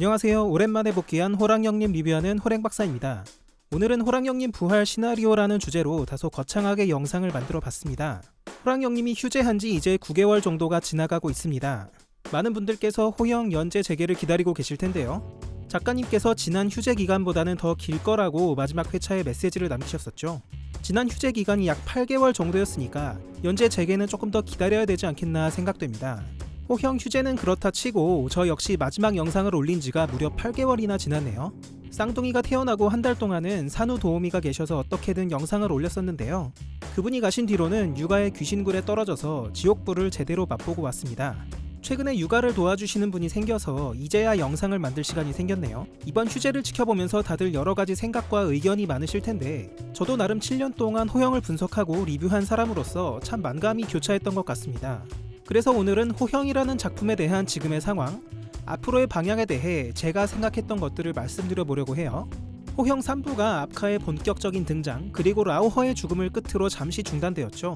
안녕하세요. 오랜만에 복귀한 호랑형님 리뷰하는 호랭박사입니다. 오늘은 호랑형님 부활 시나리오라는 주제로 다소 거창하게 영상을 만들어 봤습니다. 호랑형님이 휴재한 지 이제 9개월 정도가 지나가고 있습니다. 많은 분들께서 호형 연재 재개를 기다리고 계실 텐데요. 작가님께서 지난 휴재 기간보다는 더 길 거라고 마지막 회차에 메시지를 남기셨었죠. 지난 휴재 기간이 약 8개월 정도였으니까 연재 재개는 조금 더 기다려야 되지 않겠나 생각됩니다. 호형 휴재는 그렇다 치고 저 역시 마지막 영상을 올린 지가 무려 8개월이나 지났네요. 쌍둥이가 태어나고 한 달 동안은 산후도우미가 계셔서 어떻게든 영상을 올렸었는데요. 그분이 가신 뒤로는 육아의 귀신굴에 떨어져서 지옥불을 제대로 맛보고 왔습니다. 최근에 육아를 도와주시는 분이 생겨서 이제야 영상을 만들 시간이 생겼네요. 이번 휴재를 지켜보면서 다들 여러가지 생각과 의견이 많으실 텐데 저도 나름 7년 동안 호형을 분석하고 리뷰한 사람으로서 참 만감이 교차했던 것 같습니다. 그래서 오늘은 호형이라는 작품에 대한 지금의 상황, 앞으로의 방향에 대해 제가 생각했던 것들을 말씀드려 보려고 해요. 호형 3부가 아프카의 본격적인 등장, 그리고 라오허의 죽음을 끝으로 잠시 중단되었죠.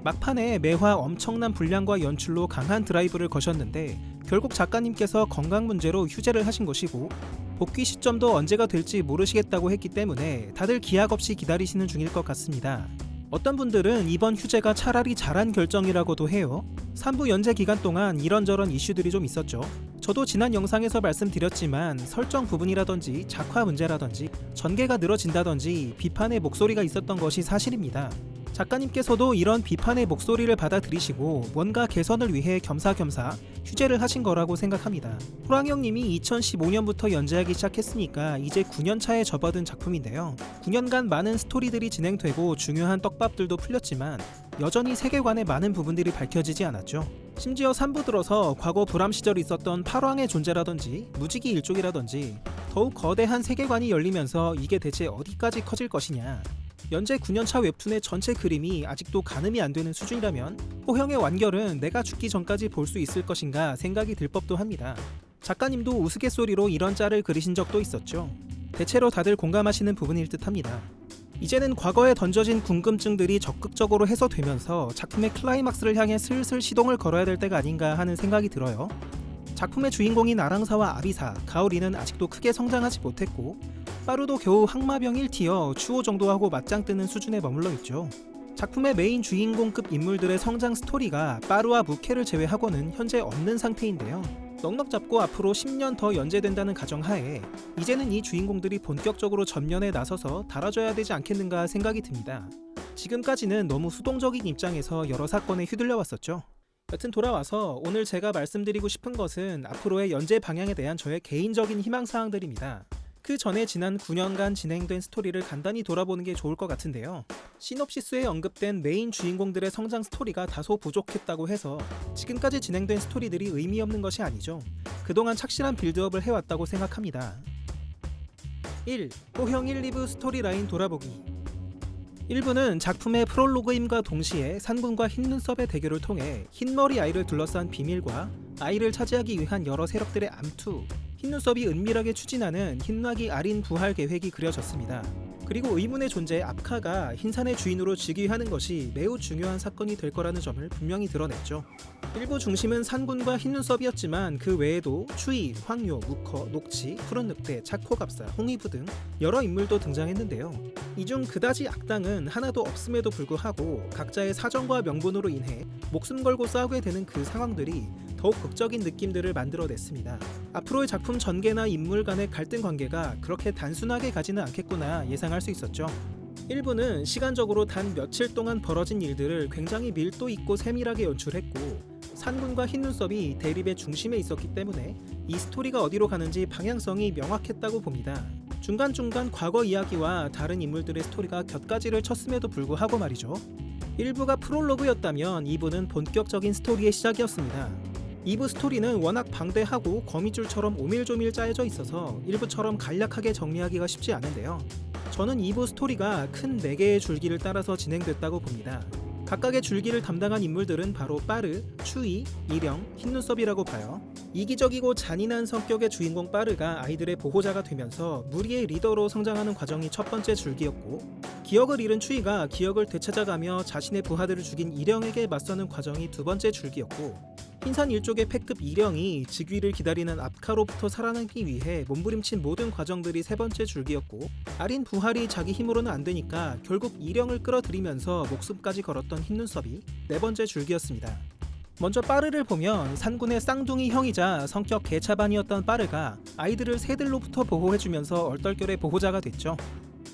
막판에 매화 엄청난 분량과 연출로 강한 드라이브를 거셨는데 결국 작가님께서 건강 문제로 휴재를 하신 것이고 복귀 시점도 언제가 될지 모르시겠다고 했기 때문에 다들 기약 없이 기다리시는 중일 것 같습니다. 어떤 분들은 이번 휴재가 차라리 잘한 결정이라고도 해요. 3부 연재 기간 동안 이런저런 이슈들이 좀 있었죠. 저도 지난 영상에서 말씀드렸지만 설정 부분이라든지 작화 문제라든지 전개가 늘어진다든지 비판의 목소리가 있었던 것이 사실입니다. 작가님께서도 이런 비판의 목소리를 받아들이시고 뭔가 개선을 위해 겸사겸사 휴재를 하신 거라고 생각합니다. 호랑형님이 2015년부터 연재하기 시작했으니까 이제 9년차에 접어든 작품인데요. 9년간 많은 스토리들이 진행되고 중요한 떡밥들도 풀렸지만 여전히 세계관의 많은 부분들이 밝혀지지 않았죠. 심지어 3부 들어서 과거 불암 시절에 있었던 8왕의 존재라든지 무지기 일족이라든지 더욱 거대한 세계관이 열리면서 이게 대체 어디까지 커질 것이냐, 연재 9년차 웹툰의 전체 그림이 아직도 가늠이 안 되는 수준이라면 호형의 완결은 내가 죽기 전까지 볼 수 있을 것인가 생각이 들 법도 합니다. 작가님도 우스갯소리로 이런 짤을 그리신 적도 있었죠. 대체로 다들 공감하시는 부분일 듯합니다. 이제는 과거에 던져진 궁금증들이 적극적으로 해소되면서 작품의 클라이막스를 향해 슬슬 시동을 걸어야 될 때가 아닌가 하는 생각이 들어요. 작품의 주인공인 아랑사와 아비사, 가오리는 아직도 크게 성장하지 못했고 빠루도 겨우 항마병 1티어 추호 정도 하고 맞짱 뜨는 수준에 머물러 있죠. 작품의 메인 주인공급 인물들의 성장 스토리가 빠루와 무케를 제외하고는 현재 없는 상태인데요. 넉넉 잡고 앞으로 10년 더 연재된다는 가정하에 이제는 이 주인공들이 본격적으로 전면에 나서서 달아줘야 되지 않겠는가 생각이 듭니다. 지금까지는 너무 수동적인 입장에서 여러 사건에 휘둘려 왔었죠. 여튼 돌아와서 오늘 제가 말씀드리고 싶은 것은 앞으로의 연재 방향에 대한 저의 개인적인 희망사항들입니다. 그 전에 지난 9년간 진행된 스토리를 간단히 돌아보는 게 좋을 것 같은데요. 시놉시스에 언급된 메인 주인공들의 성장 스토리가 다소 부족했다고 해서 지금까지 진행된 스토리들이 의미 없는 것이 아니죠. 그동안 착실한 빌드업을 해왔다고 생각합니다. 1. 호형 1, 2부 스토리라인 돌아보기. 1부는 작품의 프롤로그임과 동시에 산군과 흰눈썹의 대결을 통해 흰머리 아이를 둘러싼 비밀과 아이를 차지하기 위한 여러 세력들의 암투, 흰눈썹이 은밀하게 추진하는 흰막이 아린 부활 계획이 그려졌습니다. 그리고 의문의 존재 아프카가 흰산의 주인으로 즉위하는 것이 매우 중요한 사건이 될 거라는 점을 분명히 드러냈죠. 일부 중심은 산군과 흰눈썹이었지만 그 외에도 추이, 황요, 무커, 녹치, 푸른 늑대, 차코갑사, 홍위부 등 여러 인물도 등장했는데요. 이 중 그다지 악당은 하나도 없음에도 불구하고 각자의 사정과 명분으로 인해 목숨 걸고 싸우게 되는 그 상황들이 더욱 극적인 느낌들을 만들어냈습니다. 앞으로의 작품 전개나 인물 간의 갈등 관계가 그렇게 단순하게 가지는 않겠구나 예상할 수 있었죠. 1부는 시간적으로 단 며칠 동안 벌어진 일들을 굉장히 밀도 있고 세밀하게 연출했고 산군과 흰눈썹이 대립의 중심에 있었기 때문에 이 스토리가 어디로 가는지 방향성이 명확했다고 봅니다. 중간중간 과거 이야기와 다른 인물들의 스토리가 곁가지를 쳤음에도 불구하고 말이죠. 1부가 프롤로그였다면 2부는 본격적인 스토리의 시작이었습니다. 2부 스토리는 워낙 방대하고 거미줄처럼 오밀조밀 짜여져 있어서 1부처럼 간략하게 정리하기가 쉽지 않은데요. 저는 2부 스토리가 큰 4개의 줄기를 따라서 진행됐다고 봅니다. 각각의 줄기를 담당한 인물들은 바로 빠르, 추이, 이령, 흰눈썹이라고 봐요. 이기적이고 잔인한 성격의 주인공 빠르가 아이들의 보호자가 되면서 무리의 리더로 성장하는 과정이 첫 번째 줄기였고 기억을 잃은 추이가 기억을 되찾아가며 자신의 부하들을 죽인 이령에게 맞서는 과정이 두 번째 줄기였고 흰산 일족의 패급 이령이 즉위를 기다리는 압카로부터 살아남기 위해 몸부림친 모든 과정들이 세 번째 줄기였고, 아린 부활이 자기 힘으로는 안 되니까 결국 이령을 끌어들이면서 목숨까지 걸었던 흰눈썹이 네 번째 줄기였습니다. 먼저 빠르를 보면 산군의 쌍둥이 형이자 성격 개차반이었던 빠르가 아이들을 새들로부터 보호해주면서 얼떨결에 보호자가 됐죠.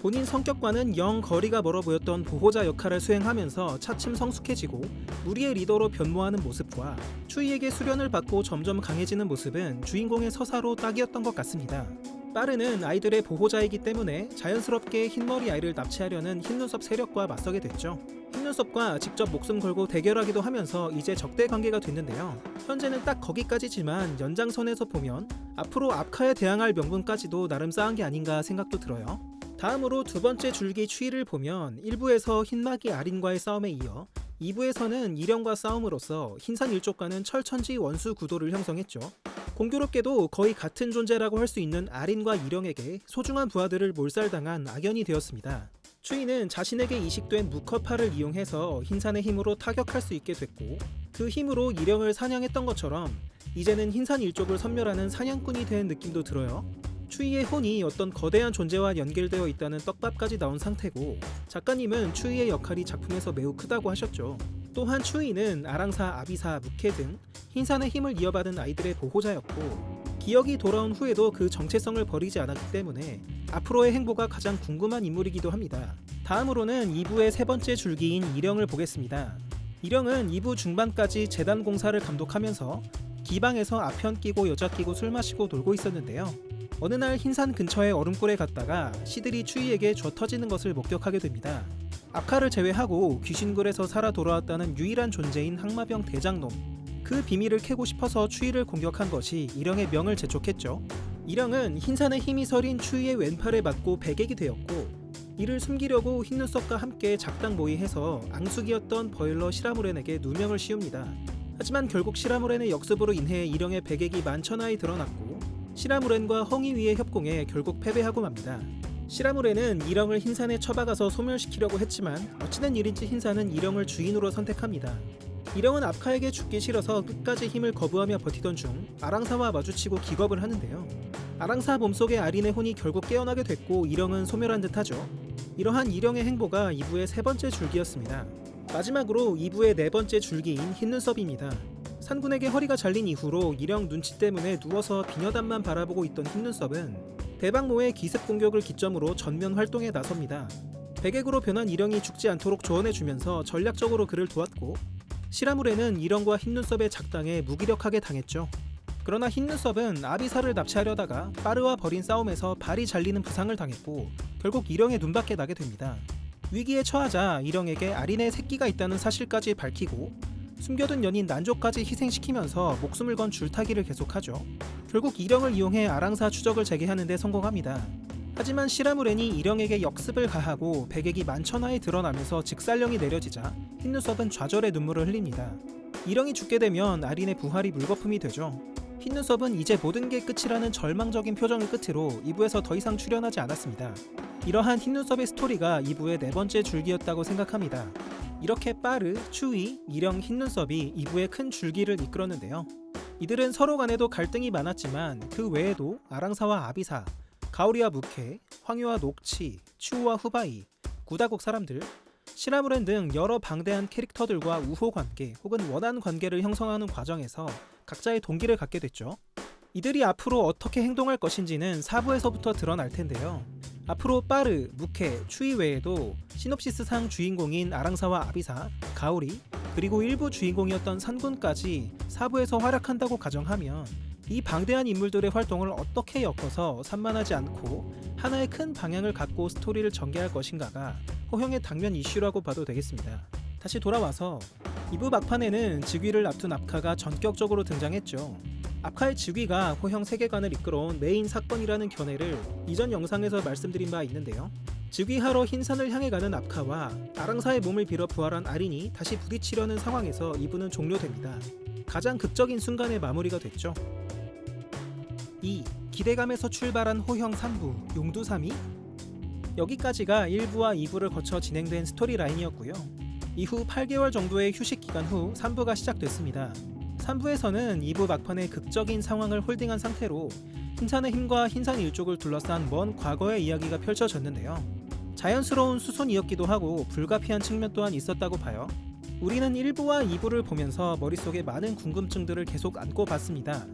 본인 성격과는 영 거리가 멀어 보였던 보호자 역할을 수행하면서 차츰 성숙해지고 무리의 리더로 변모하는 모습과 추이에게 수련을 받고 점점 강해지는 모습은 주인공의 서사로 딱이었던 것 같습니다. 빠르는 아이들의 보호자이기 때문에 자연스럽게 흰머리 아이를 납치하려는 흰눈썹 세력과 맞서게 됐죠. 흰눈썹과 직접 목숨 걸고 대결하기도 하면서 이제 적대 관계가 됐는데요. 현재는 딱 거기까지지만 연장선에서 보면 앞으로 압카에 대항할 명분까지도 나름 쌓은 게 아닌가 생각도 들어요. 다음으로 두 번째 줄기 추이를 보면 1부에서 흰마기 아린과의 싸움에 이어 2부에서는 이령과 싸움으로써 흰산 일족과는 철천지 원수 구도를 형성했죠. 공교롭게도 거의 같은 존재라고 할 수 있는 아린과 이령에게 소중한 부하들을 몰살당한 악연이 되었습니다. 추이는 자신에게 이식된 무커파를 이용해서 흰산의 힘으로 타격할 수 있게 됐고, 그 힘으로 이령을 사냥했던 것처럼 이제는 흰산 일족을 섬멸하는 사냥꾼이 된 느낌도 들어요. 추이의 혼이 어떤 거대한 존재와 연결되어 있다는 떡밥까지 나온 상태고, 작가님은 추이의 역할이 작품에서 매우 크다고 하셨죠. 또한 추이는 아랑사, 아비사, 무케 등 흰산의 힘을 이어받은 아이들의 보호자였고, 기억이 돌아온 후에도 그 정체성을 버리지 않았기 때문에 앞으로의 행보가 가장 궁금한 인물이기도 합니다. 다음으로는 2부의 세 번째 줄기인 이령을 보겠습니다. 이령은 2부 중반까지 재단 공사를 감독하면서 기방에서 아편 끼고 여자 끼고 술 마시고 놀고 있었는데요. 어느 날 흰산 근처의 얼음굴에 갔다가 시들이 추이에게 줘 터지는 것을 목격하게 됩니다. 아카를 제외하고 귀신굴에서 살아 돌아왔다는 유일한 존재인 항마병 대장놈, 그 비밀을 캐고 싶어서 추이를 공격한 것이 이령의 명을 재촉했죠. 이령은 흰산의 힘이 서린 추이의 왼팔을 맞고 배객이 되었고, 이를 숨기려고 흰눈썹과 함께 작당 모의해서 앙숙이었던 버일러 시라무렌에게 누명을 씌웁니다. 하지만 결국 시라무렌의 역습으로 인해 이령의 배객이 만천하에 드러났고, 시라무렌과 헝이위의 협공에 결국 패배하고 맙니다. 시라무렌은 이령을 흰산에 처박아서 소멸시키려고 했지만 어찌된 일인지 흰산은 이령을 주인으로 선택합니다. 이령은 압카에게 죽기 싫어서 끝까지 힘을 거부하며 버티던 중 아랑사와 마주치고 기겁을 하는데요. 아랑사 몸속의 아린의 혼이 결국 깨어나게 됐고 이령은 소멸한 듯하죠. 이러한 이령의 행보가 2부의 세 번째 줄기였습니다. 마지막으로 2부의 네 번째 줄기인 흰눈썹입니다. 산군에게 허리가 잘린 이후로 이령 눈치 때문에 누워서 비녀단만 바라보고 있던 흰눈썹은 대박모의 기습 공격을 기점으로 전면 활동에 나섭니다. 백액으로 변한 이령이 죽지 않도록 조언해주면서 전략적으로 그를 도왔고, 시라무레는 이령과 흰눈썹의 작당에 무기력하게 당했죠. 그러나 흰눈썹은 아비사를 납치하려다가 빠르와 벌인 싸움에서 발이 잘리는 부상을 당했고 결국 이령의 눈밖에 나게 됩니다. 위기에 처하자 이령에게 아린의 새끼가 있다는 사실까지 밝히고 숨겨둔 연인 난조까지 희생시키면서 목숨을 건 줄타기를 계속하죠. 결국 이령을 이용해 아랑사 추적을 재개하는 데 성공합니다. 하지만 시라무렌이 이령에게 역습을 가하고 백액이 만천하에 드러나면서 직살령이 내려지자 흰눈썹은 좌절의 눈물을 흘립니다. 이령이 죽게 되면 아린의 부활이 물거품이 되죠. 흰눈썹은 이제 모든 게 끝이라는 절망적인 표정을 끝으로 2부에서 더 이상 출연하지 않았습니다. 이러한 흰눈썹의 스토리가 2부의 네 번째 줄기였다고 생각합니다. 이렇게 빠르, 추이, 이령, 흰눈썹이 2부의 큰 줄기를 이끌었는데요. 이들은 서로 간에도 갈등이 많았지만 그 외에도 아랑사와 아비사, 가오리와 무케, 황유와 녹치, 추우와 후바이, 구다국 사람들, 시라무렌 등 여러 방대한 캐릭터들과 우호 관계 혹은 원한 관계를 형성하는 과정에서 각자의 동기를 갖게 됐죠. 이들이 앞으로 어떻게 행동할 것인지는 4부에서부터 드러날 텐데요. 앞으로 빠르, 무케, 추이 외에도 시놉시스상 주인공인 아랑사와 아비사, 가오리, 그리고 일부 주인공이었던 산군까지 4부에서 활약한다고 가정하면 이 방대한 인물들의 활동을 어떻게 엮어서 산만하지 않고 하나의 큰 방향을 갖고 스토리를 전개할 것인가가 호형의 당면 이슈라고 봐도 되겠습니다. 다시 돌아와서 2부 막판에는 즉위를 앞둔 압카가 전격적으로 등장했죠. 압카의 즉위가 호형 세계관을 이끌어온 메인 사건이라는 견해를 이전 영상에서 말씀드린 바 있는데요. 즉위하러 흰산을 향해 가는 압카와 아랑사의 몸을 빌어 부활한 아린이 다시 부딪히려는 상황에서 2부는 종료됩니다. 가장 극적인 순간의 마무리가 됐죠. 2. 기대감에서 출발한 호형 3부 용두삼이? 여기까지가 1부와 2부를 거쳐 진행된 스토리 라인이었고요. 이후 8개월 정도의 휴식 기간 후 3부가 시작됐습니다. 3부에서는 2부 막판에 극적인 상황을 홀딩한 상태로 흰산의 힘과 흰산 일족을 둘러싼 먼 과거의 이야기가 펼쳐졌는데요. 자연스러운 수순이었기도 하고 불가피한 측면 또한 있었다고 봐요. 우리는 1부와 2부를 보면서 머릿속에 많은 궁금증들을 계속 안고 봤습니다.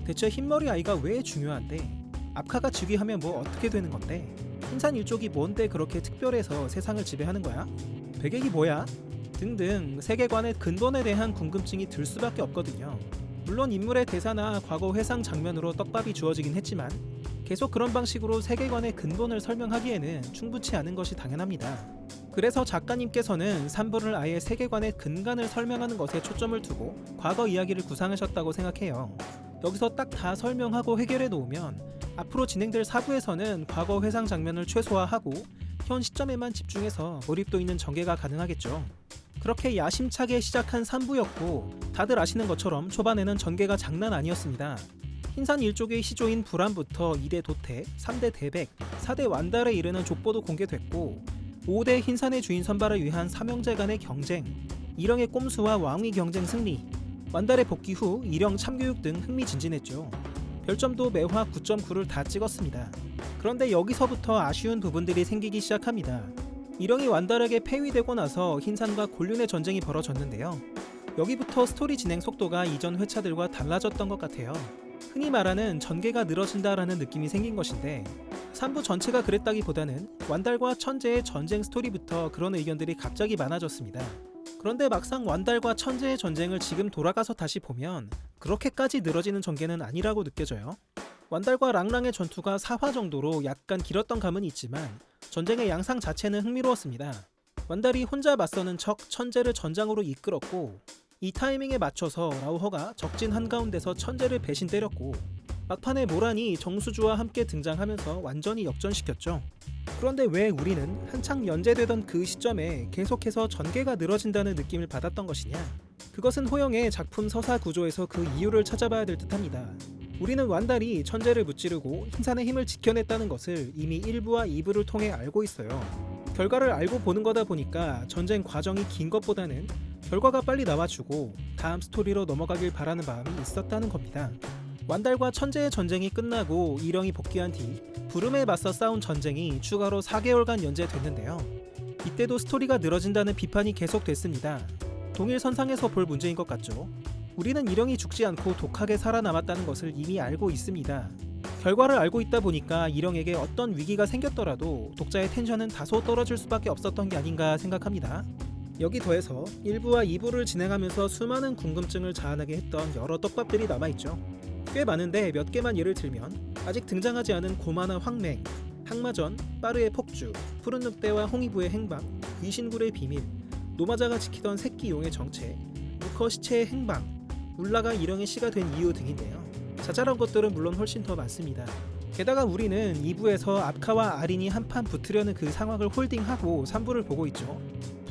대체 흰머리 아이가 왜 중요한데? 압카가 즉위하면 뭐 어떻게 되는 건데? 흰산 일족이 뭔데 그렇게 특별해서 세상을 지배하는 거야? 배경이 뭐야? 등등 세계관의 근본에 대한 궁금증이 들 수밖에 없거든요. 물론 인물의 대사나 과거 회상 장면으로 떡밥이 주어지긴 했지만 계속 그런 방식으로 세계관의 근본을 설명하기에는 충분치 않은 것이 당연합니다. 그래서 작가님께서는 3부를 아예 세계관의 근간을 설명하는 것에 초점을 두고 과거 이야기를 구상하셨다고 생각해요. 여기서 딱 다 설명하고 해결해 놓으면 앞으로 진행될 4부에서는 과거 회상 장면을 최소화하고 현 시점에만 집중해서 몰입도 있는 전개가 가능하겠죠. 그렇게 야심차게 시작한 3부였고 다들 아시는 것처럼 초반에는 전개가 장난 아니었습니다. 흰산 일족의 시조인 불안부터 2대 도태, 3대 대백, 4대 완달에 이르는 족보도 공개됐고 5대 흰산의 주인 선발을 위한 삼형제 간의 경쟁, 일영의 꼼수와 왕위 경쟁 승리, 완달의 복귀 후 일영 참교육 등 흥미진진했죠. 별점도 매화 9.9를 다 찍었습니다. 그런데 여기서부터 아쉬운 부분들이 생기기 시작합니다. 일영이 완달에게 폐위되고 나서 흰산과 곤륜의 전쟁이 벌어졌는데요. 여기부터 스토리 진행 속도가 이전 회차들과 달라졌던 것 같아요. 흔히 말하는 전개가 늘어진다라는 느낌이 생긴 것인데 3부 전체가 그랬다기보다는 완달과 천재의 전쟁 스토리부터 그런 의견들이 갑자기 많아졌습니다. 그런데 막상 완달과 천재의 전쟁을 지금 돌아가서 다시 보면 그렇게까지 늘어지는 전개는 아니라고 느껴져요. 완달과 랑랑의 전투가 4화 정도로 약간 길었던 감은 있지만 전쟁의 양상 자체는 흥미로웠습니다. 완달이 혼자 맞서는 척 천재를 전장으로 이끌었고 이 타이밍에 맞춰서 라우허가 적진 한가운데서 천재를 배신 때렸고 막판에 모란이 정수주와 함께 등장하면서 완전히 역전시켰죠. 그런데 왜 우리는 한창 연재되던 그 시점에 계속해서 전개가 늘어진다는 느낌을 받았던 것이냐? 그것은 호영의 작품 서사 구조에서 그 이유를 찾아봐야 될 듯합니다. 우리는 완달이 천재를 무찌르고 흰산의 힘을 지켜냈다는 것을 이미 1부와 2부를 통해 알고 있어요. 결과를 알고 보는 거다 보니까 전쟁 과정이 긴 것보다는 결과가 빨리 나와주고 다음 스토리로 넘어가길 바라는 마음이 있었다는 겁니다. 완달과 천재의 전쟁이 끝나고 일영이 복귀한 뒤 부름에 맞서 싸운 전쟁이 추가로 4개월간 연재됐는데요. 이때도 스토리가 늘어진다는 비판이 계속됐습니다. 동일선상에서 볼 문제인 것 같죠? 우리는 일영이 죽지 않고 독하게 살아남았다는 것을 이미 알고 있습니다. 결과를 알고 있다 보니까 일영에게 어떤 위기가 생겼더라도 독자의 텐션은 다소 떨어질 수밖에 없었던 게 아닌가 생각합니다. 여기 더해서 1부와 2부를 진행하면서 수많은 궁금증을 자아내게 했던 여러 떡밥들이 남아있죠. 꽤 많은데 몇 개만 예를 들면 아직 등장하지 않은 고마나 황맹, 항마전, 빠르의 폭주, 푸른 늑대와 홍이부의 행방, 귀신굴의 비밀, 노마자가 지키던 새끼 용의 정체, 루커 시체의 행방, 울라가 일영의 시가 된 이유 등인데요. 자잘한 것들은 물론 훨씬 더 많습니다. 게다가 우리는 2부에서 압카와 아린이 한판 붙으려는 그 상황을 홀딩하고 3부를 보고 있죠.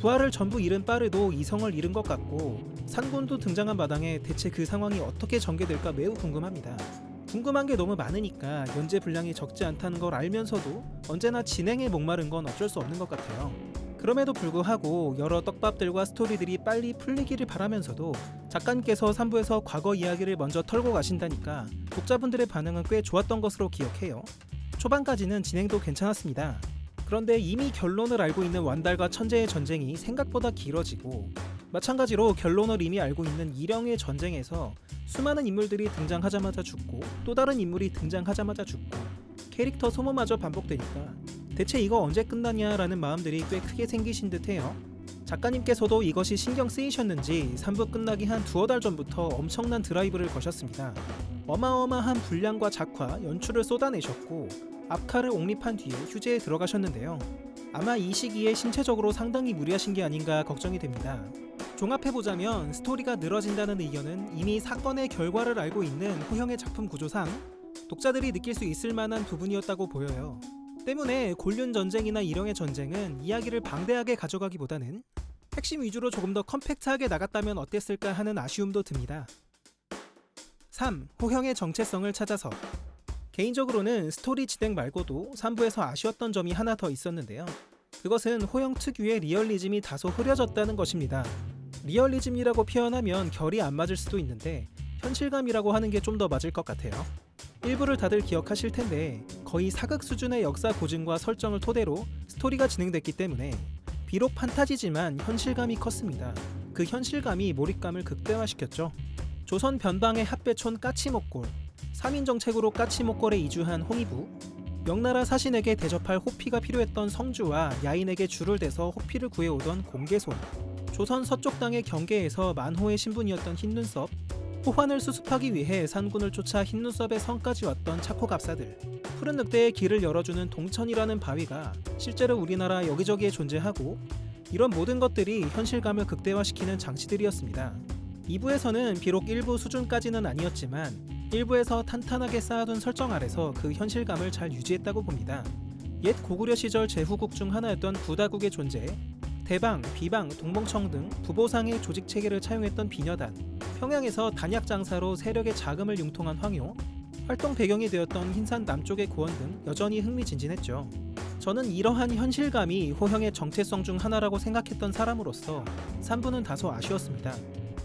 부하를 전부 잃은 빠르도 이성을 잃은 것 같고 산곤도 등장한 마당에 대체 그 상황이 어떻게 전개될까 매우 궁금합니다. 궁금한 게 너무 많으니까 연재 분량이 적지 않다는 걸 알면서도 언제나 진행에 목마른 건 어쩔 수 없는 것 같아요. 그럼에도 불구하고 여러 떡밥들과 스토리들이 빨리 풀리기를 바라면서도 작가님께서 3부에서 과거 이야기를 먼저 털고 가신다니까 독자분들의 반응은 꽤 좋았던 것으로 기억해요. 초반까지는 진행도 괜찮았습니다. 그런데 이미 결론을 알고 있는 완달과 천재의 전쟁이 생각보다 길어지고 마찬가지로 결론을 이미 알고 있는 일영의 전쟁에서 수많은 인물들이 등장하자마자 죽고 또 다른 인물이 등장하자마자 죽고 캐릭터 소모마저 반복되니까 대체 이거 언제 끝나냐라는 마음들이 꽤 크게 생기신 듯해요. 작가님께서도 이것이 신경 쓰이셨는지 3부 끝나기 한 두어 달 전부터 엄청난 드라이브를 거셨습니다. 어마어마한 분량과 작화, 연출을 쏟아내셨고 압카를 옹립한 뒤에 휴재에 들어가셨는데요. 아마 이 시기에 신체적으로 상당히 무리하신 게 아닌가 걱정이 됩니다. 종합해보자면 스토리가 늘어진다는 의견은 이미 사건의 결과를 알고 있는 호형의 작품 구조상 독자들이 느낄 수 있을 만한 부분이었다고 보여요. 때문에 곤륜 전쟁이나 일영의 전쟁은 이야기를 방대하게 가져가기보다는 핵심 위주로 조금 더 컴팩트하게 나갔다면 어땠을까 하는 아쉬움도 듭니다. 3. 호형의 정체성을 찾아서 개인적으로는 스토리 진행 말고도 3부에서 아쉬웠던 점이 하나 더 있었는데요. 그것은 호형 특유의 리얼리즘이 다소 흐려졌다는 것입니다. 리얼리즘이라고 표현하면 결이 안 맞을 수도 있는데 현실감이라고 하는 게 좀 더 맞을 것 같아요. 일부를 다들 기억하실 텐데 거의 사극 수준의 역사 고증과 설정을 토대로 스토리가 진행됐기 때문에 비록 판타지지만 현실감이 컸습니다. 그 현실감이 몰입감을 극대화시켰죠. 조선 변방의 핫배촌 까치목골, 3인 정책으로 까치목골에 이주한 홍의부, 명나라 사신에게 대접할 호피가 필요했던 성주와 야인에게 줄을 대서 호피를 구해오던 공개손, 조선 서쪽 땅의 경계에서 만호의 신분이었던 흰눈썹, 호환을 수습하기 위해 산군을 쫓아 흰눈썹의 성까지 왔던 차코갑사들, 푸른 늑대의 길을 열어주는 동천이라는 바위가 실제로 우리나라 여기저기에 존재하고, 이런 모든 것들이 현실감을 극대화시키는 장치들이었습니다. 2부에서는 비록 일부 수준까지는 아니었지만 일부에서 탄탄하게 쌓아둔 설정 아래서 그 현실감을 잘 유지했다고 봅니다. 옛 고구려 시절 제후국 중 하나였던 구다국의 존재, 대방, 비방, 동봉청 등 부보상의 조직 체계를 차용했던 비녀단, 평양에서 단약 장사로 세력의 자금을 융통한 황효, 활동 배경이 되었던 흰산 남쪽의 고원 등 여전히 흥미진진했죠. 저는 이러한 현실감이 호형의 정체성 중 하나라고 생각했던 사람으로서 3부는 다소 아쉬웠습니다.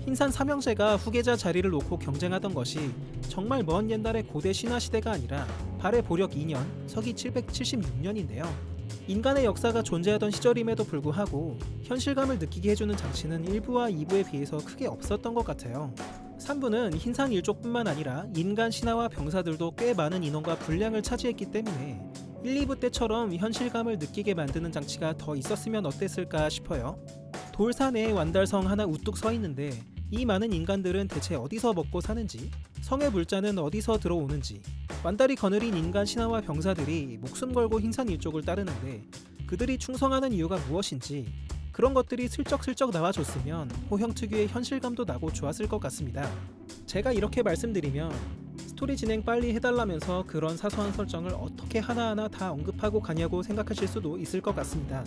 흰산 삼형제가 후계자 자리를 놓고 경쟁하던 것이 정말 먼 옛날의 고대 신화 시대가 아니라 발해 보력 2년, 서기 776년인데요. 인간의 역사가 존재하던 시절임에도 불구하고 현실감을 느끼게 해주는 장치는 1부와 2부에 비해서 크게 없었던 것 같아요. 3부는 흰산 일족뿐만 아니라 인간 신하와 병사들도 꽤 많은 인원과 분량을 차지했기 때문에 1, 2부 때처럼 현실감을 느끼게 만드는 장치가 더 있었으면 어땠을까 싶어요. 돌산에 완달성 하나 우뚝 서 있는데 이 많은 인간들은 대체 어디서 먹고 사는지, 성의 물자는 어디서 들어오는지, 완달이 거느린 인간 신하와 병사들이 목숨 걸고 흰산 일족을 따르는데 그들이 충성하는 이유가 무엇인지, 그런 것들이 슬쩍슬쩍 나와줬으면 호형 특유의 현실감도 나고 좋았을 것 같습니다. 제가 이렇게 말씀드리면 스토리 진행 빨리 해달라면서 그런 사소한 설정을 어떻게 하나하나 다 언급하고 가냐고 생각하실 수도 있을 것 같습니다.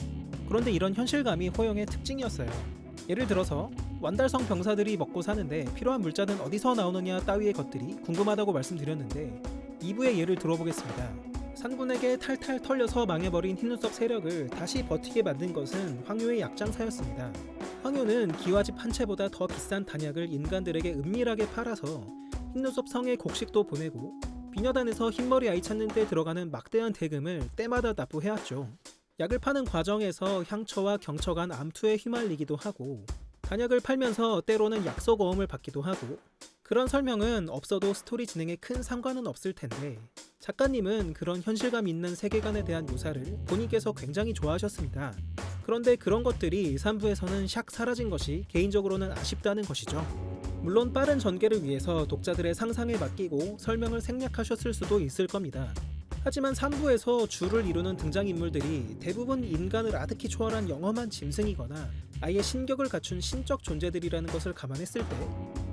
그런데 이런 현실감이 호형의 특징이었어요. 예를 들어서 완달성 병사들이 먹고 사는데 필요한 물자는 어디서 나오느냐 따위의 것들이 궁금하다고 말씀드렸는데 2부의 예를 들어보겠습니다. 산군에게 탈탈 털려서 망해버린 흰눈썹 세력을 다시 버티게 만든 것은 황효의 약장사였습니다. 황효는 기와집 한 채보다 더 비싼 단약을 인간들에게 은밀하게 팔아서 흰눈썹 성에 곡식도 보내고 비녀단에서 흰머리 아이 찾는 데 들어가는 막대한 대금을 때마다 납부해왔죠. 약을 파는 과정에서 향처와 경처 간 암투에 휘말리기도 하고 단약을 팔면서 때로는 약속어음을 받기도 하고, 그런 설명은 없어도 스토리 진행에 큰 상관은 없을 텐데 작가님은 그런 현실감 있는 세계관에 대한 묘사를 본인께서 굉장히 좋아하셨습니다. 그런데 그런 것들이 3부에서는 샥 사라진 것이 개인적으로는 아쉽다는 것이죠. 물론 빠른 전개를 위해서 독자들의 상상에 맡기고 설명을 생략하셨을 수도 있을 겁니다. 하지만 3부에서 주를 이루는 등장인물들이 대부분 인간을 아득히 초월한 영험한 짐승이거나 아예 신격을 갖춘 신적 존재들이라는 것을 감안했을 때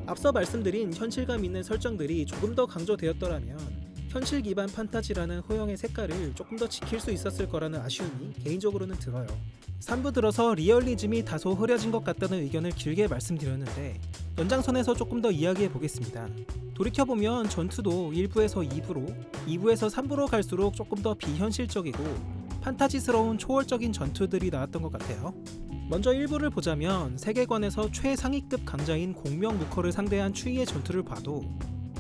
앞서 말씀드린 현실감 있는 설정들이 조금 더 강조되었더라면 현실 기반 판타지라는 호형의 색깔을 조금 더 지킬 수 있었을 거라는 아쉬움이 개인적으로는 들어요. 3부 들어서 리얼리즘이 다소 흐려진 것 같다는 의견을 길게 말씀드렸는데 연장선에서 조금 더 이야기해 보겠습니다. 돌이켜보면 전투도 1부에서 2부로, 2부에서 3부로 갈수록 조금 더 비현실적이고 판타지스러운 초월적인 전투들이 나왔던 것 같아요. 먼저 1부를 보자면 세계관에서 최상위급 강자인 공명무커를 상대한 추이의 전투를 봐도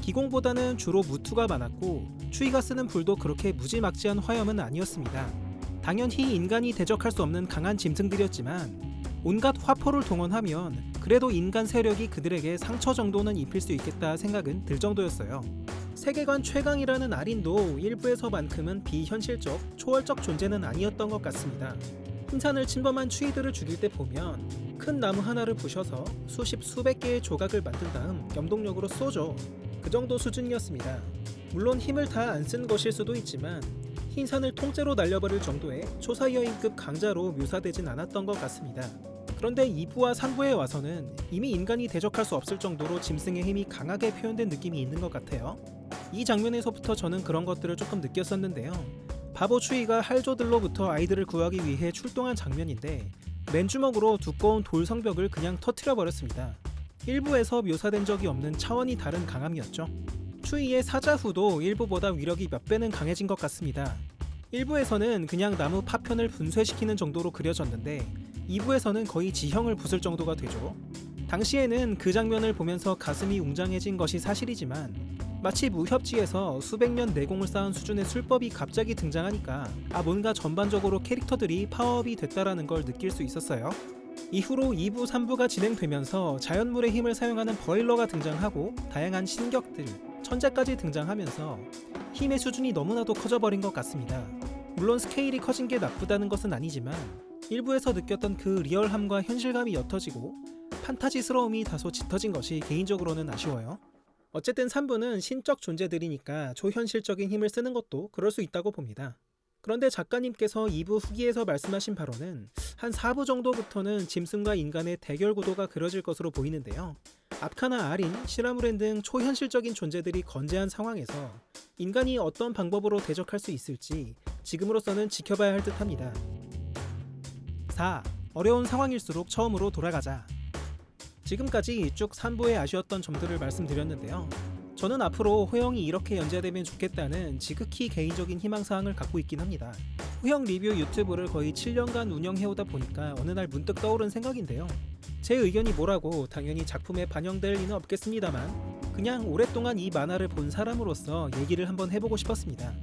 기공보다는 주로 무투가 많았고 추이가 쓰는 불도 그렇게 무지막지한 화염은 아니었습니다. 당연히 인간이 대적할 수 없는 강한 짐승들이었지만 온갖 화포를 동원하면 그래도 인간 세력이 그들에게 상처 정도는 입힐 수 있겠다 생각은 들 정도였어요. 세계관 최강이라는 아린도 1부에서만큼은 비현실적, 초월적 존재는 아니었던 것 같습니다. 흰산을 침범한 추이들을 죽일 때 보면 큰 나무 하나를 부셔서 수십 수백 개의 조각을 만든 다음 염동력으로 쏘죠. 그 정도 수준이었습니다. 물론 힘을 다 안 쓴 것일 수도 있지만 흰산을 통째로 날려버릴 정도의 초사이어인급 강자로 묘사되진 않았던 것 같습니다. 그런데 2부와 3부에 와서는 이미 인간이 대적할 수 없을 정도로 짐승의 힘이 강하게 표현된 느낌이 있는 것 같아요. 이 장면에서부터 저는 그런 것들을 조금 느꼈었는데요. 바보 추이가 할조들로부터 아이들을 구하기 위해 출동한 장면인데 맨주먹으로 두꺼운 돌 성벽을 그냥 터뜨려 버렸습니다. 1부에서 묘사된 적이 없는 차원이 다른 강함이었죠. 추이의 사자후도 1부보다 위력이 몇 배는 강해진 것 같습니다. 1부에서는 그냥 나무 파편을 분쇄시키는 정도로 그려졌는데 2부에서는 거의 지형을 부술 정도가 되죠. 당시에는 그 장면을 보면서 가슴이 웅장해진 것이 사실이지만 마치 무협지에서 수백 년 내공을 쌓은 수준의 술법이 갑자기 등장하니까 뭔가 전반적으로 캐릭터들이 파워업이 됐다라는 걸 느낄 수 있었어요. 이후로 2부, 3부가 진행되면서 자연물의 힘을 사용하는 버일러가 등장하고 다양한 신격들, 천재까지 등장하면서 힘의 수준이 너무나도 커져버린 것 같습니다. 물론 스케일이 커진 게 나쁘다는 것은 아니지만 일부에서 느꼈던 그 리얼함과 현실감이 옅어지고 판타지스러움이 다소 짙어진 것이 개인적으로는 아쉬워요. 어쨌든 3부는 신적 존재들이니까 초현실적인 힘을 쓰는 것도 그럴 수 있다고 봅니다. 그런데 작가님께서 2부 후기에서 말씀하신 바로는 한 4부 정도부터는 짐승과 인간의 대결 구도가 그려질 것으로 보이는데요. 아카나 아린, 시라무렌 등 초현실적인 존재들이 건재한 상황에서 인간이 어떤 방법으로 대적할 수 있을지 지금으로서는 지켜봐야 할 듯합니다. 4. 어려운 상황일수록 처음으로 돌아가자. 지금까지 쭉 3부에 아쉬웠던 점들을 말씀드렸는데요. 저는 앞으로 호영이 이렇게 연재되면 좋겠다는 지극히 개인적인 희망사항을 갖고 있긴 합니다. 호영 리뷰 유튜브를 거의 7년간 운영해오다 보니까 어느 날 문득 떠오른 생각인데요. 제 의견이 뭐라고 당연히 작품에 반영될 리는 없겠습니다만 그냥 오랫동안 이 만화를 본 사람으로서 얘기를 한번 해보고 싶었습니다.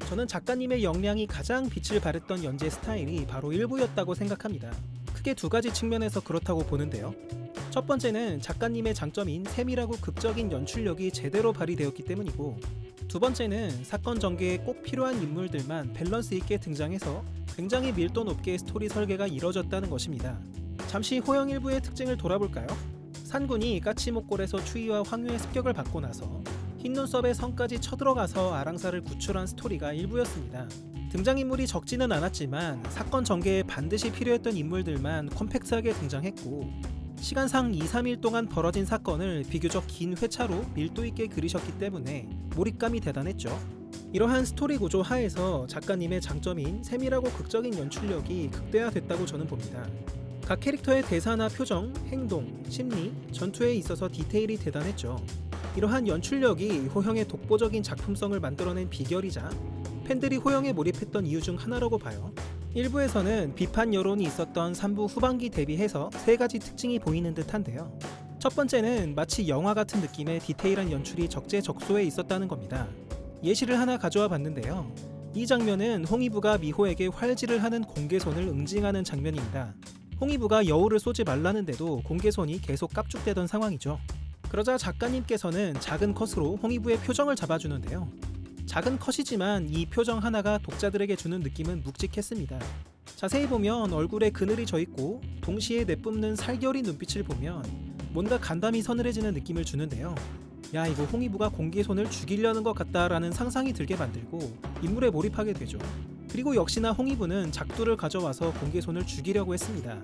저는 작가님의 역량이 가장 빛을 발했던 연재 스타일이 바로 1부였다고 생각합니다. 크게 두 가지 측면에서 그렇다고 보는데요. 첫 번째는 작가님의 장점인 세밀하고 극적인 연출력이 제대로 발휘되었기 때문이고, 두 번째는 사건 전개에 꼭 필요한 인물들만 밸런스 있게 등장해서 굉장히 밀도 높게 스토리 설계가 이뤄졌다는 것입니다. 잠시 호영 일부의 특징을 돌아볼까요? 산군이 까치목골에서 추위와 황유의 습격을 받고 나서 흰눈썹의 성까지 쳐들어가서 아랑사를 구출한 스토리가 일부였습니다. 등장인물이 적지는 않았지만 사건 전개에 반드시 필요했던 인물들만 컴팩트하게 등장했고, 시간상 2-3일 동안 벌어진 사건을 비교적 긴 회차로 밀도 있게 그리셨기 때문에 몰입감이 대단했죠. 이러한 스토리 구조 하에서 작가님의 장점인 세밀하고 극적인 연출력이 극대화됐다고 저는 봅니다. 각 캐릭터의 대사나 표정, 행동, 심리, 전투에 있어서 디테일이 대단했죠. 이러한 연출력이 호영의 독보적인 작품성을 만들어낸 비결이자 팬들이 호영에 몰입했던 이유 중 하나라고 봐요. 1부에서는 비판 여론이 있었던 3부 후반기 대비해서 세 가지 특징이 보이는 듯한데요. 첫 번째는 마치 영화 같은 느낌의 디테일한 연출이 적재적소에 있었다는 겁니다. 예시를 하나 가져와 봤는데요. 이 장면은 홍위부가 미호에게 활질을 하는 공개손을 응징하는 장면입니다. 홍위부가 여우를 쏘지 말라는데도 공개손이 계속 깝죽대던 상황이죠. 그러자 작가님께서는 작은 컷으로 홍위부의 표정을 잡아주는데요. 작은 컷이지만 이 표정 하나가 독자들에게 주는 느낌은 묵직했습니다. 자세히 보면 얼굴에 그늘이 져있고 동시에 내뿜는 살결인 눈빛을 보면 뭔가 간담이 서늘해지는 느낌을 주는데요. 야, 이거 홍위부가 공개손을 죽이려는 것 같다라는 상상이 들게 만들고 인물에 몰입하게 되죠. 그리고 역시나 홍위부는 작두를 가져와서 공개손을 죽이려고 했습니다.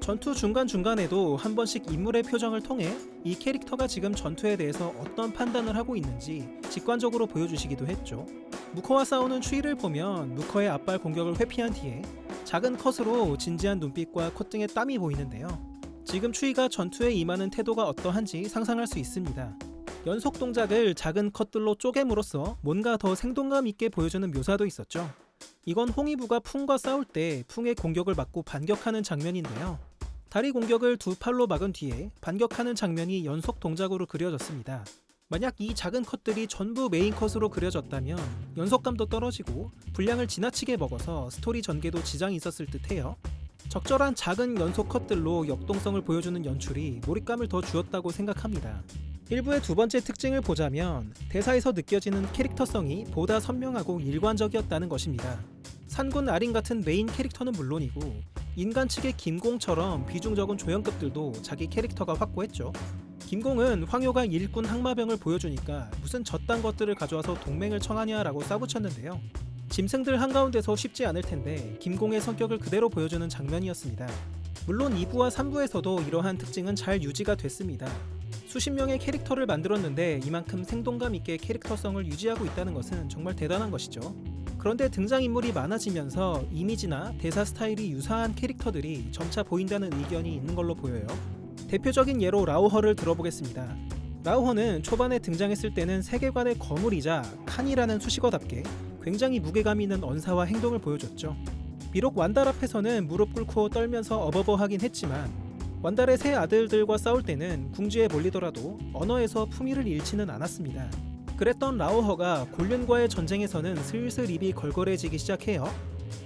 전투 중간중간에도 한 번씩 인물의 표정을 통해 이 캐릭터가 지금 전투에 대해서 어떤 판단을 하고 있는지 직관적으로 보여주시기도 했죠. 무커와 싸우는 추이를 보면 무커의 앞발 공격을 회피한 뒤에 작은 컷으로 진지한 눈빛과 콧등에 땀이 보이는데요. 지금 추이가 전투에 임하는 태도가 어떠한지 상상할 수 있습니다. 연속 동작을 작은 컷들로 쪼갰으로써 뭔가 더 생동감 있게 보여주는 묘사도 있었죠. 이건 홍위부가 풍과 싸울 때 풍의 공격을 막고 반격하는 장면인데요. 다리 공격을 두 팔로 막은 뒤에 반격하는 장면이 연속 동작으로 그려졌습니다. 만약 이 작은 컷들이 전부 메인 컷으로 그려졌다면 연속감도 떨어지고 분량을 지나치게 먹어서 스토리 전개도 지장이 있었을 듯해요. 적절한 작은 연속 컷들로 역동성을 보여주는 연출이 몰입감을 더 주었다고 생각합니다. 1부의 두 번째 특징을 보자면 대사에서 느껴지는 캐릭터성이 보다 선명하고 일관적이었다는 것입니다. 산군 아린 같은 메인 캐릭터는 물론이고 인간 측의 김공처럼 비중 적은 조연급들도 자기 캐릭터가 확고했죠. 김공은 황효가 일꾼 항마병을 보여주니까 무슨 저딴 것들을 가져와서 동맹을 청하냐라고 싸붙였는데요. 짐승들 한가운데서 쉽지 않을 텐데 김공의 성격을 그대로 보여주는 장면이었습니다. 물론 2부와 3부에서도 이러한 특징은 잘 유지가 됐습니다. 수십 명의 캐릭터를 만들었는데 이만큼 생동감 있게 캐릭터성을 유지하고 있다는 것은 정말 대단한 것이죠. 그런데 등장인물이 많아지면서 이미지나 대사 스타일이 유사한 캐릭터들이 점차 보인다는 의견이 있는 걸로 보여요. 대표적인 예로 라오허를 들어보겠습니다. 라오허는 초반에 등장했을 때는 세계관의 거물이자 칸이라는 수식어답게 굉장히 무게감 있는 언사와 행동을 보여줬죠. 비록 완달 앞에서는 무릎 꿇고 떨면서 어버버하긴 했지만 완달의 세 아들들과 싸울 때는 궁지에 몰리더라도 언어에서 품위를 잃지는 않았습니다. 그랬던 라오허가 곤륜과의 전쟁에서는 슬슬 입이 걸걸해지기 시작해요.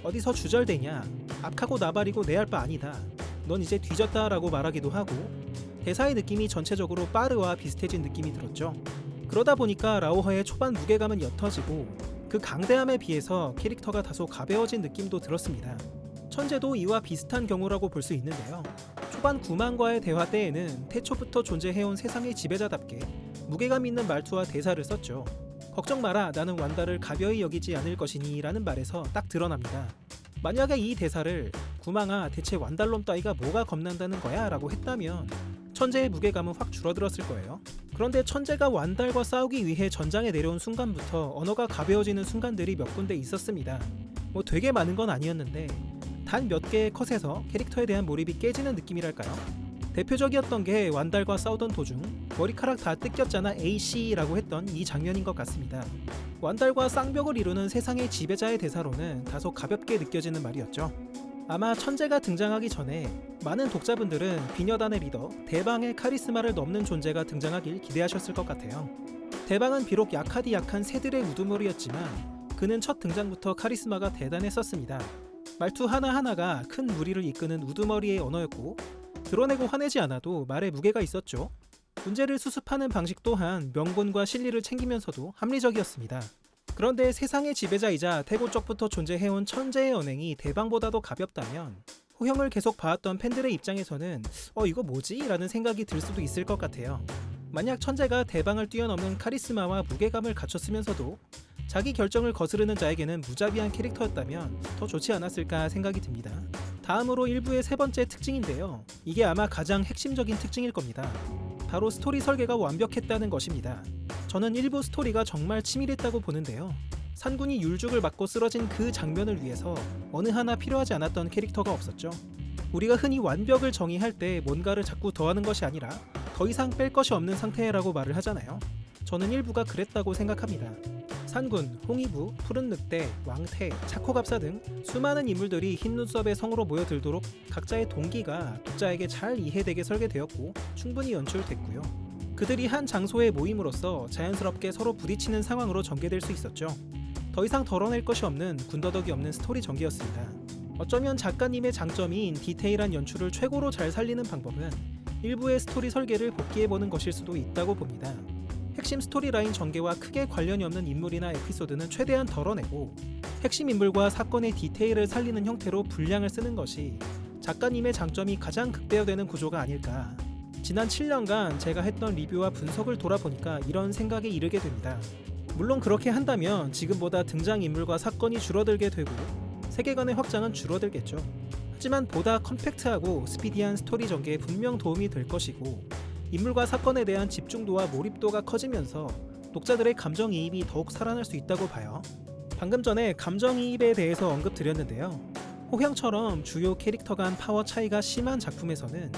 어디서 주절대냐, 악하고 나발이고 내 할 바 아니다, 넌 이제 뒤졌다 라고 말하기도 하고, 대사의 느낌이 전체적으로 빠르와 비슷해진 느낌이 들었죠. 그러다 보니까 라오허의 초반 무게감은 옅어지고 그 강대함에 비해서 캐릭터가 다소 가벼워진 느낌도 들었습니다. 천재도 이와 비슷한 경우라고 볼 수 있는데요. 초반 구만과의 대화 때에는 태초부터 존재해온 세상의 지배자답게 무게감 있는 말투와 대사를 썼죠. 걱정 마라, 나는 완달을 가벼이 여기지 않을 것이니 라는 말에서 딱 드러납니다. 만약에 이 대사를 구망아 대체 완달놈 따위가 뭐가 겁난다는 거야? 라고 했다면 천재의 무게감은 확 줄어들었을 거예요. 그런데 천재가 완달과 싸우기 위해 전장에 내려온 순간부터 언어가 가벼워지는 순간들이 몇 군데 있었습니다. 뭐 되게 많은 건 아니었는데 단 몇 개의 컷에서 캐릭터에 대한 몰입이 깨지는 느낌이랄까요? 대표적이었던 게 완달과 싸우던 도중 머리카락 다 뜯겼잖아 A씨라고 했던 이 장면인 것 같습니다. 완달과 쌍벽을 이루는 세상의 지배자의 대사로는 다소 가볍게 느껴지는 말이었죠. 아마 천재가 등장하기 전에 많은 독자분들은 비녀단의 리더 대방의 카리스마를 넘는 존재가 등장하길 기대하셨을 것 같아요. 대방은 비록 약하디 약한 새들의 우두머리였지만 그는 첫 등장부터 카리스마가 대단했었습니다. 말투 하나하나가 큰 무리를 이끄는 우두머리의 언어였고 드러내고 화내지 않아도 말에 무게가 있었죠. 문제를 수습하는 방식 또한 명분과 실리를 챙기면서도 합리적이었습니다. 그런데 세상의 지배자이자 태고 쪽부터 존재해온 천재의 언행이 대방보다도 가볍다면 호형을 계속 봐왔던 팬들의 입장에서는 이거 뭐지? 라는 생각이 들 수도 있을 것 같아요. 만약 천재가 대방을 뛰어넘는 카리스마와 무게감을 갖췄으면서도 자기 결정을 거스르는 자에게는 무자비한 캐릭터였다면 더 좋지 않았을까 생각이 듭니다. 다음으로 1부의 세 번째 특징인데요. 이게 아마 가장 핵심적인 특징일 겁니다. 바로 스토리 설계가 완벽했다는 것입니다. 저는 1부 스토리가 정말 치밀했다고 보는데요. 산군이 율죽을 맞고 쓰러진 그 장면을 위해서 어느 하나 필요하지 않았던 캐릭터가 없었죠. 우리가 흔히 완벽을 정의할 때 뭔가를 자꾸 더하는 것이 아니라 더 이상 뺄 것이 없는 상태라고 말을 하잖아요. 저는 1부가 그랬다고 생각합니다. 산군, 홍위부, 푸른 늑대, 왕태, 차코갑사 등 수많은 인물들이 흰 눈썹의 성으로 모여들도록 각자의 동기가 독자에게 잘 이해되게 설계되었고 충분히 연출됐고요. 그들이 한 장소에 모임으로써 자연스럽게 서로 부딪히는 상황으로 전개될 수 있었죠. 더 이상 덜어낼 것이 없는 군더더기 없는 스토리 전개였습니다. 어쩌면 작가님의 장점인 디테일한 연출을 최고로 잘 살리는 방법은 일부의 스토리 설계를 복기해보는 것일 수도 있다고 봅니다. 핵심 스토리라인 전개와 크게 관련이 없는 인물이나 에피소드는 최대한 덜어내고 핵심 인물과 사건의 디테일을 살리는 형태로 분량을 쓰는 것이 작가님의 장점이 가장 극대화되는 구조가 아닐까. 지난 7년간 제가 했던 리뷰와 분석을 돌아보니까 이런 생각에 이르게 됩니다. 물론 그렇게 한다면 지금보다 등장인물과 사건이 줄어들게 되고 세계관의 확장은 줄어들겠죠. 하지만 보다 컴팩트하고 스피디한 스토리 전개에 분명 도움이 될 것이고 인물과 사건에 대한 집중도와 몰입도가 커지면서 독자들의 감정이입이 더욱 살아날 수 있다고 봐요. 방금 전에 감정이입에 대해서 언급드렸는데요. 호형처럼 주요 캐릭터 간 파워 차이가 심한 작품에서는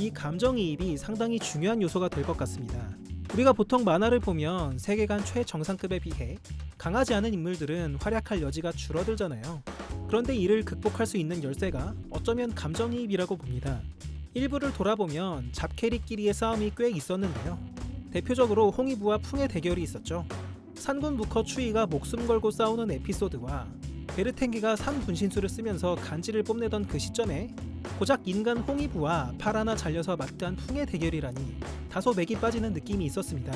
이 감정이입이 상당히 중요한 요소가 될 것 같습니다. 우리가 보통 만화를 보면 세계관 최정상급에 비해 강하지 않은 인물들은 활약할 여지가 줄어들잖아요. 그런데 이를 극복할 수 있는 열쇠가 어쩌면 감정이입이라고 봅니다. 일부를 돌아보면 잡캐릭끼리의 싸움이 꽤 있었는데요. 대표적으로 홍위부와 풍의 대결이 있었죠. 산군 부커 추이가 목숨 걸고 싸우는 에피소드와 베르탱게가 산 분신술을 쓰면서 간지를 뽐내던 그 시점에 고작 인간 홍위부와 팔 하나 잘려서 맞간 풍의 대결이라니 다소 맥이 빠지는 느낌이 있었습니다.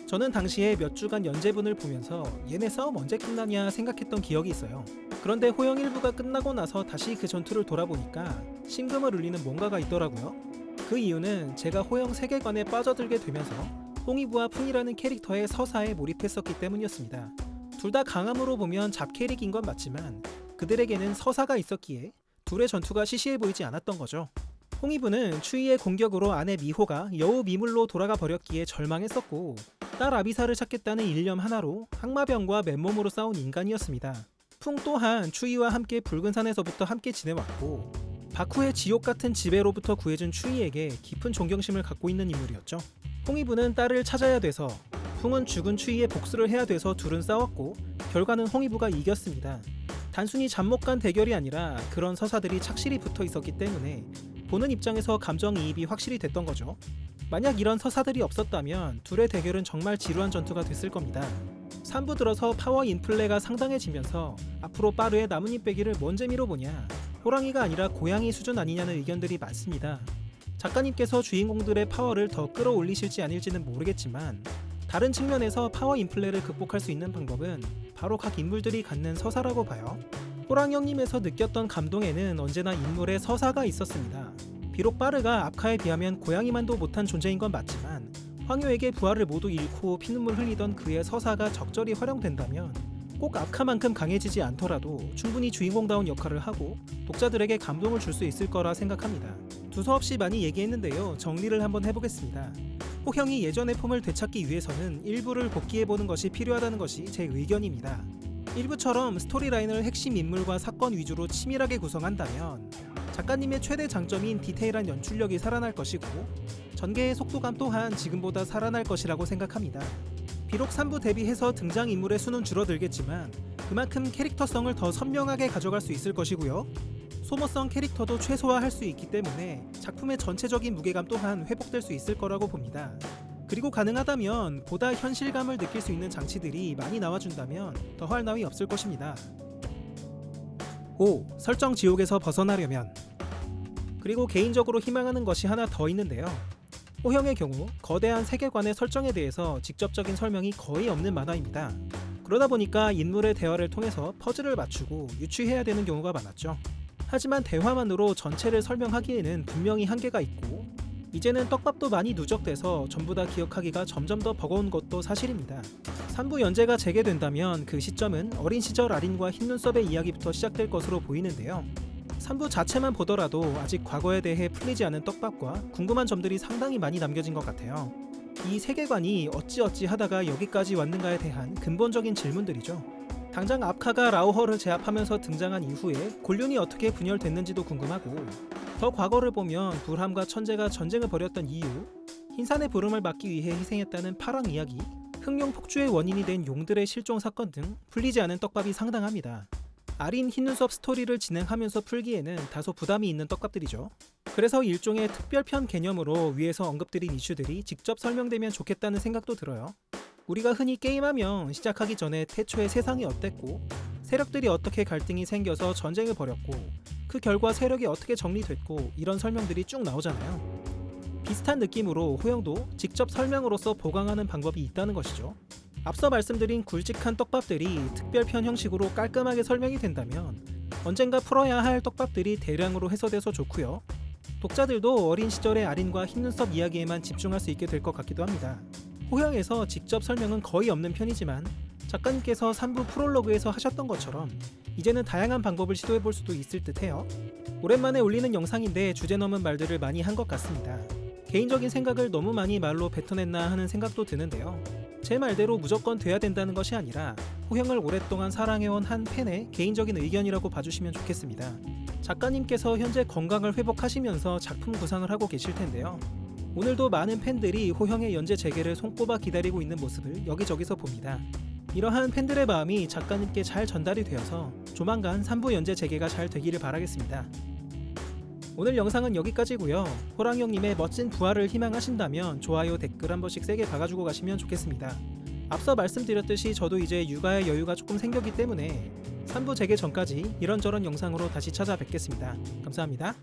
저는 당시에 몇 주간 연재분을 보면서 얘네 싸움 언제 끝나냐 생각했던 기억이 있어요. 그런데 호영 1부가 끝나고 나서 다시 그 전투를 돌아보니까 심금을 울리는 뭔가가 있더라고요. 그 이유는 제가 호영 세계관에 빠져들게 되면서 홍위부와 풍이라는 캐릭터의 서사에 몰입했었기 때문이었습니다. 둘 다 강함으로 보면 잡캐릭인 건 맞지만 그들에게는 서사가 있었기에 둘의 전투가 시시해 보이지 않았던 거죠. 홍위부는 추이의 공격으로 아내 미호가 여우 미물로 돌아가 버렸기에 절망했었고 딸 아비사를 찾겠다는 일념 하나로 항마병과 맨몸으로 싸운 인간이었습니다. 풍 또한 추이와 함께 붉은 산에서부터 함께 지내왔고 바쿠의 지옥 같은 지배로부터 구해준 추이에게 깊은 존경심을 갖고 있는 인물이었죠. 홍위부는 딸을 찾아야 돼서 풍은 죽은 추이의 복수를 해야 돼서 둘은 싸웠고 결과는 홍위부가 이겼습니다. 단순히 잡목간 대결이 아니라 그런 서사들이 착실히 붙어 있었기 때문에 보는 입장에서 감정이입이 확실히 됐던 거죠. 만약 이런 서사들이 없었다면 둘의 대결은 정말 지루한 전투가 됐을 겁니다. 3부 들어서 파워 인플레가 상당해지면서 앞으로 빠르의 나뭇잎 빼기를 뭔 재미로 보냐, 호랑이가 아니라 고양이 수준 아니냐는 의견들이 많습니다. 작가님께서 주인공들의 파워를 더 끌어올리실지 아닐지는 모르겠지만 다른 측면에서 파워 인플레를 극복할 수 있는 방법은 바로 각 인물들이 갖는 서사라고 봐요. 호랑이형님에서 느꼈던 감동에는 언제나 인물의 서사가 있었습니다. 비록 빠르가 아카에 비하면 고양이만도 못한 존재인 건 맞지만 황효에게 부하를 모두 잃고 피눈물 흘리던 그의 서사가 적절히 활용된다면 꼭 아카만큼 강해지지 않더라도 충분히 주인공다운 역할을 하고 독자들에게 감동을 줄 수 있을 거라 생각합니다. 두서없이 많이 얘기했는데요. 정리를 한번 해보겠습니다. 호형이 예전의 폼을 되찾기 위해서는 일부를 복귀해보는 것이 필요하다는 것이 제 의견입니다. 일부처럼 스토리라인을 핵심 인물과 사건 위주로 치밀하게 구성한다면 작가님의 최대 장점인 디테일한 연출력이 살아날 것이고 전개의 속도감 또한 지금보다 살아날 것이라고 생각합니다. 비록 3부 대비해서 등장인물의 수는 줄어들겠지만 그만큼 캐릭터성을 더 선명하게 가져갈 수 있을 것이고요. 소모성 캐릭터도 최소화할 수 있기 때문에 작품의 전체적인 무게감 또한 회복될 수 있을 거라고 봅니다. 그리고 가능하다면 보다 현실감을 느낄 수 있는 장치들이 많이 나와준다면 더할 나위 없을 것입니다. 5. 설정 지옥에서 벗어나려면. 그리고 개인적으로 희망하는 것이 하나 더 있는데요. 호형의 경우 거대한 세계관의 설정에 대해서 직접적인 설명이 거의 없는 만화입니다. 그러다 보니까 인물의 대화를 통해서 퍼즐을 맞추고 유추해야 되는 경우가 많았죠. 하지만 대화만으로 전체를 설명하기에는 분명히 한계가 있고 이제는 떡밥도 많이 누적돼서 전부 다 기억하기가 점점 더 버거운 것도 사실입니다. 3부 연재가 재개된다면 그 시점은 어린 시절 아린과 흰눈썹의 이야기부터 시작될 것으로 보이는데요. 3부 자체만 보더라도 아직 과거에 대해 풀리지 않은 떡밥과 궁금한 점들이 상당히 많이 남겨진 것 같아요. 이 세계관이 어찌어찌 하다가 여기까지 왔는가에 대한 근본적인 질문들이죠. 당장 아카가 라오허를 제압하면서 등장한 이후에 곤륜이 어떻게 분열됐는지도 궁금하고 더 과거를 보면 불함과 천재가 전쟁을 벌였던 이유, 흰산의 부름을 막기 위해 희생했다는 파랑 이야기, 흑룡 폭주의 원인이 된 용들의 실종 사건 등 풀리지 않은 떡밥이 상당합니다. 아린 흰눈썹 스토리를 진행하면서 풀기에는 다소 부담이 있는 떡밥들이죠. 그래서 일종의 특별편 개념으로 위에서 언급드린 이슈들이 직접 설명되면 좋겠다는 생각도 들어요. 우리가 흔히 게임하면 시작하기 전에 태초에 세상이 어땠고 세력들이 어떻게 갈등이 생겨서 전쟁을 벌였고 그 결과 세력이 어떻게 정리됐고 이런 설명들이 쭉 나오잖아요. 비슷한 느낌으로 호영도 직접 설명으로서 보강하는 방법이 있다는 것이죠. 앞서 말씀드린 굵직한 떡밥들이 특별편 형식으로 깔끔하게 설명이 된다면 언젠가 풀어야 할 떡밥들이 대량으로 해소돼서 좋고요. 독자들도 어린 시절의 아린과 흰눈썹 이야기에만 집중할 수 있게 될 것 같기도 합니다. 호형에서 직접 설명은 거의 없는 편이지만 작가님께서 3부 프롤로그에서 하셨던 것처럼 이제는 다양한 방법을 시도해볼 수도 있을 듯해요. 오랜만에 올리는 영상인데 주제 넘은 말들을 많이 한 것 같습니다. 개인적인 생각을 너무 많이 말로 뱉어냈나 하는 생각도 드는데요. 제 말대로 무조건 돼야 된다는 것이 아니라 호형을 오랫동안 사랑해온 한 팬의 개인적인 의견이라고 봐주시면 좋겠습니다. 작가님께서 현재 건강을 회복하시면서 작품 구상을 하고 계실 텐데요. 오늘도 많은 팬들이 호형의 연재 재개를 손꼽아 기다리고 있는 모습을 여기저기서 봅니다. 이러한 팬들의 마음이 작가님께 잘 전달이 되어서 조만간 3부 연재 재개가 잘 되기를 바라겠습니다. 오늘 영상은 여기까지고요. 호랑이형님의 멋진 부활을 희망하신다면 좋아요, 댓글 한 번씩 세게 박아주고 가시면 좋겠습니다. 앞서 말씀드렸듯이 저도 이제 육아의 여유가 조금 생겼기 때문에 3부 재개 전까지 이런저런 영상으로 다시 찾아뵙겠습니다. 감사합니다.